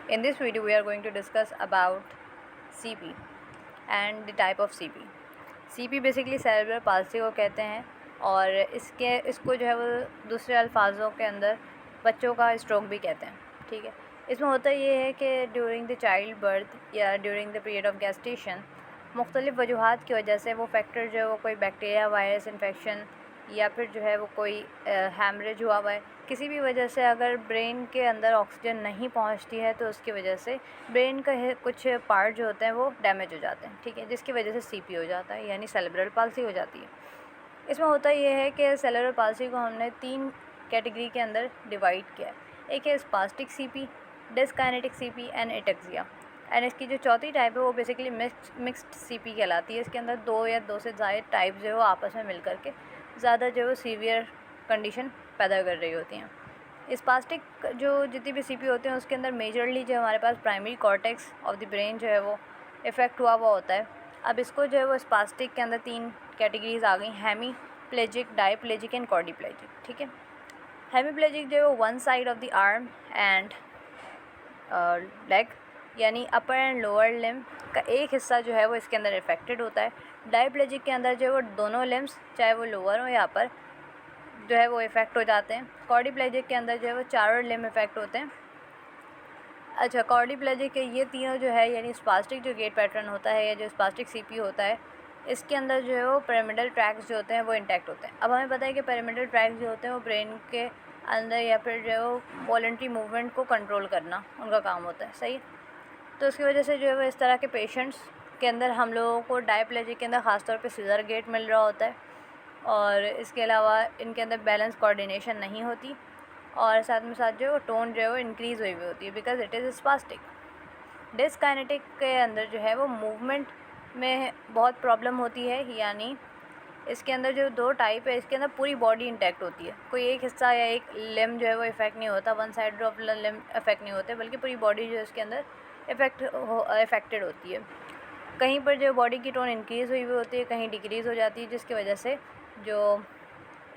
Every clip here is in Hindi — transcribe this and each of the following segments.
In this video, we are going to discuss about CP and the type of CP. CP basically cerebral palsy को कहते हैं और इसको जो है वो दूसरे अल्फाजों के अंदर बच्चों का स्ट्रोक भी कहते हैं. ठीक है. इसमें होता ये है कि ड्यूरिंग द चाइल्ड बर्थ या during the period of gestation मुख्तलिफ़ वजूहात की वजह से वो फैक्टर जो है वो कोई बैक्टीरिया वायरस इन्फेक्शन या फिर जो है वो कोई हैमरेज हुआ हुआ है, किसी भी वजह से अगर ब्रेन के अंदर ऑक्सीजन नहीं पहुंचती है तो उसकी वजह से ब्रेन का कुछ पार्ट जो होते हैं वो डैमेज हो जाते हैं. ठीक है. जिसकी वजह से सीपी हो जाता है यानी सेरेब्रल पाल्सी हो जाती है. इसमें होता ये है कि सेरेब्रल पाल्सी को हमने 3 कैटेगरी के अंदर डिवाइड किया है. एक है spastic CP, dyskinetic CP and ataxia. And इसकी जो चौथी टाइप है वो बेसिकली मिक्स्ड सीपी कहलाती है. इसके अंदर 2 या 2 से ज़्यादा टाइप जो है वो आपस में मिल करके ज़्यादा जो है वो सीवियर कंडीशन पैदा कर रही होती हैं. स्पास्टिक जो जितनी भी सीपी होते हैं उसके अंदर मेजरली जो हमारे पास primary cortex of the brain जो है वो इफ़ेक्ट हुआ होता है. अब इसको जो है वो स्पास्टिक के अंदर 3 कैटेगरीज आ गई, हेमीप्लेजिक, डायप्लेजिक एंड क्वाड्रिप्लेजिक. ठीक है. हेमीप्लेजिक जो है वो one side of the arm and leg यानी अपर एंड लोअर लिम्ब का एक हिस्सा जो है वो इसके अंदर इफेक्टेड होता है. डायप्लेजिक के अंदर जो है वो दोनों लिम्ब्स चाहे वो लोअर हो या अपर जो है वो इफ़ेक्ट हो जाते हैं. क्वाड्रिप्लेजिक के अंदर जो है वो चारों लिम्ब इफ़ेक्ट होते हैं. अच्छा, क्वाड्रिप्लेजिक के ये तीनों जो है यानी स्पास्टिक जो गेट पैटर्न होता है या जो स्पास्टिक सीपी होता है इसके अंदर जो है वो पिरामिडल ट्रैक्स जो होते हैं वो इंटैक्ट होते हैं. अब हमें पता है कि पिरामिडल ट्रैक्स जो होते हैं वो ब्रेन के अंदर या फिर जो है वो वॉलंटरी मूवमेंट को कंट्रोल करना उनका काम होता है. सही. तो उसकी वजह से जो है वो इस तरह के पेशेंट्स के अंदर हम लोगों को डायप्लेजिक के अंदर ख़ासतौर पे सीज़र गेट मिल रहा होता है और इसके अलावा इनके अंदर बैलेंस कोऑर्डिनेशन नहीं होती और साथ में साथ जो है वो टोन जो है वो इंक्रीज़ हुई होती है बिकॉज इट इज़ स्पास्टिक. डिस्काइनेटिक के अंदर जो है वो मूवमेंट में बहुत प्रॉब्लम होती है यानी इसके अंदर जो 2 टाइप है इसके अंदर पूरी बॉडी इंटैक्ट होती है. कोई एक हिस्सा या एक लिम्ब जो है वो इफ़ेक्ट नहीं होता, one side of limb effect नहीं होते बल्कि पूरी बॉडी जो है इसके अंदर इफ़ेक्टेड होती है. कहीं पर जो बॉडी की टोन इंक्रीज़ हुई होती है, कहीं डिक्रीज़ हो जाती है, जिसकी वजह से जो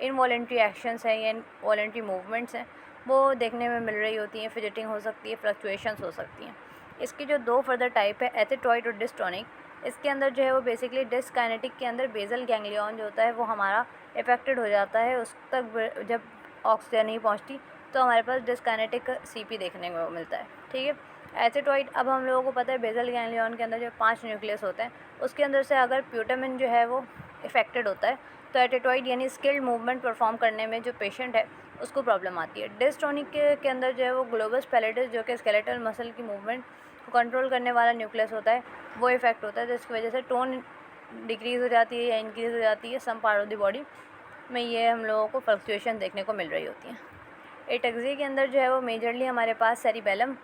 इनवॉलेंट्री एक्शंस हैं या इनवॉलेंट्री मूवमेंट्स हैं वो देखने में मिल रही होती हैं. फिजिटिंग हो सकती है, फ्लक्चुएशंस हो सकती हैं. इसकी जो 2 फर्दर टाइप है एथेटॉइड और डिस्टोनिक, इसके अंदर जो है वो बेसिकली डिस्काइनेटिक के अंदर बेसल गैंग्लियन जो होता है वो हमारा इफ़ेक्टेड हो जाता है. उस तक जब ऑक्सीजन नहीं पहुंचती तो हमारे पास डिस्काइनेटिक सीपी देखने को मिलता है. ठीक है. एथेटॉइड, अब हम लोगों को पता है बेसल गैंग्लियन के अंदर जो 5 न्यूक्लियस होते हैं उसके अंदर से अगर प्यूटामिन जो है वो इफ़ेक्टेड होता है तो एथेटॉइड यानी स्किल्ड मूवमेंट परफॉर्म करने में जो पेशेंट है उसको प्रॉब्लम आती है. डिस्टोनिक के अंदर जो है वो ग्लोबस पैलेटिस जो कि स्केलेटल मसल की मूवमेंट को कंट्रोल करने वाला न्यूक्लियस होता है वो इफ़ेक्ट होता है, जिसकी वजह से टोन डिक्रीज़ हो जाती है या इंक्रीज़ हो जाती है. Some part of the body में ये हम लोगों को फ्लक्चुएशन देखने को मिल रही होती हैं. एटेक्सिया के अंदर जो है वो मेजरली हमारे पास सेरिबेलम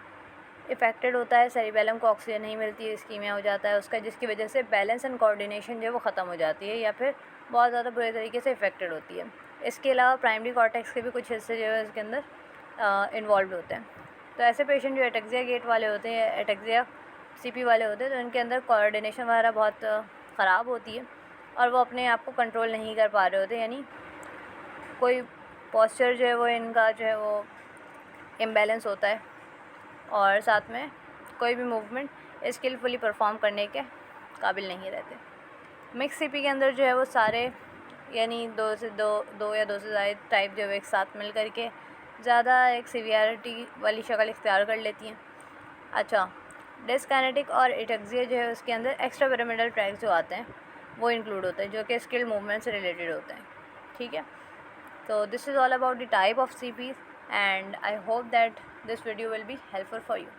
इफ़ेक्टेड होता है. सेरिबेलम को ऑक्सीजन नहीं मिलती है, इस्कीमिया हो जाता है उसका, जिसकी वजह से बैलेंस एंड कोऑर्डिनेशन जो है वो ख़त्म हो जाती है या फिर बहुत ज़्यादा बुरे तरीके से इफ़ेक्टेड होती है. इसके अलावा प्राइमरी कॉर्टेक्स के भी कुछ हिस्से जो है इसके अंदर इन्वॉल्व होते हैं. तो ऐसे पेशेंट जो एटेक्सिया गेट वाले होते हैं, एटेक्सिया सीपी वाले होते हैं, तो इनके अंदर कोऑर्डिनेशन वगैरह बहुत ख़राब होती है और वो अपने आप को कंट्रोल नहीं कर पा रहे होते यानी कोई पोस्चर जो है वो इनका जो है वो इम्बैलेंस होता है और साथ में कोई भी मूवमेंट स्किलफुली परफॉर्म करने के काबिल नहीं रहते. मिक्स सीपी के अंदर जो है वो सारे यानी 2 या 2 से ज़्यादा टाइप जो है एक साथ मिल करके ज़्यादा एक सीवियरिटी वाली शक्ल इख्तियार कर लेती हैं. अच्छा, डिस्काइनेटिक और एटेक्सिया जो है उसके अंदर एक्स्ट्रा पिरामिडल ट्रैक्स जो आते हैं वो इंक्लूड होते हैं जो कि स्किल्ड मूवमेंट से रिलेटेड होते हैं. ठीक है. So this is all about the type of CPs and I hope that this video will be helpful for you.